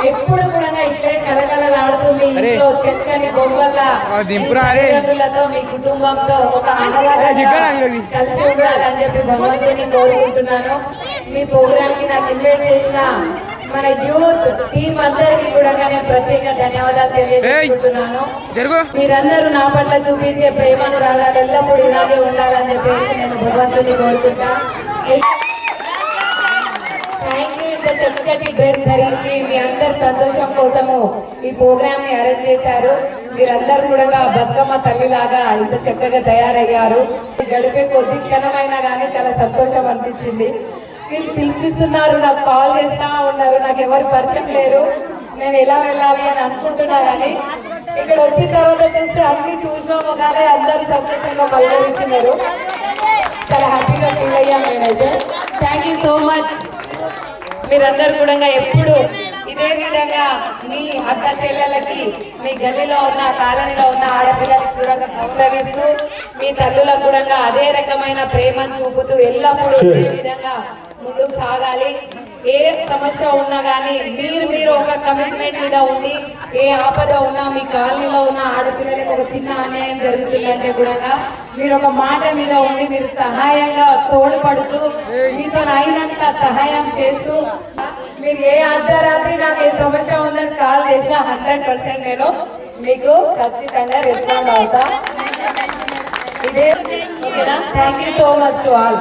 ఎప్పుడు కూడా ఇట్లే కలకలలాడుతూ మీ ఇంట్లో చక్కని బొమ్మలతో మీ కుటుంబంతో ఒక కలిసి ఉండాలని చెప్పి భగవంతుని కోరుకుంటున్నాను. మీ ప్రోగ్రామ్ కి నాకు ఇన్వైట్ చేసిన మన యూత్ టీం అందరికీ కూడా నేను ప్రత్యేక ధన్యవాదాలు తెలియజేసుకుంటున్నాను. మీరందరూ నా పట్ల చూపించే ప్రేమను రాగాలు ఎల్లప్పుడూ ఇలాగే ఉండాలని చెప్పేసి నేను భగవంతుని కోరుకుంటాను. చక్కటి డ్రెస్ ధరించి మీ అందరి సంతోషం కోసము ఈ ప్రోగ్రామ్ ని అరేంజ్ చేశారు. మీరందరూ కూడా బతుకమ్మ తల్లిలాగా ఇంత చక్కగా తయారయ్యారు. గడిపే కొద్ది క్షణమైనా కానీ చాలా సంతోషం అనిపించింది. మీరు పిలిపిస్తున్నారు, నాకు కాల్ చేస్తా ఉన్నారు, నాకు ఎవరు పరిచయం లేరు, నేను ఎలా వెళ్ళాలి అని అనుకుంటున్నా. కానీ ఇక్కడ వచ్చిన తర్వాత చూస్తే అన్ని చూసినాము కానీ అందరూ సంతోషంగా పలకరించినారు. చాలా హ్యాపీగా ఫీల్ అయ్యాం నేనైతే. Thank you so much. మీరందరూ కూడా ఎప్పుడు ఇదే విధంగా మీ అక్క చెల్లెలకి, మీ గల్లీలో ఉన్న కాలనీలో ఉన్న ఆడపిల్లలకి కూడా గౌరవిస్తూ, మీ తల్లులకు కూడా అదే రకమైన ప్రేమను చూపుతూ ఎల్లప్పుడూ ఇదే విధంగా ముందుకు సాగాలి. ఏ సమస్య ఉన్నా కానీ మీరు ఒక కమిట్మెంట్ మీద ఉండి, ఏ ఆపద ఉన్నా మీ కాలనీలో ఉన్న ఆడపిల్లలకి ఒక చిన్న అన్యాయం జరుగుతుందంటే కూడా మీరు ఒక మాట మీద ఉండి మీరు సహాయంగా తోడ్పడుతూ మీతో అయినంత సహాయం చేస్తూ, మీరు ఏ అర్ధరాత్రి నాకు ఏ సమస్య ఉందని కాల్ చేసినా 100% నేను మీకు ఖచ్చితంగా రెస్పాండ్ అవుతా. ఇదే ఓకేనా? Thank you so much to all.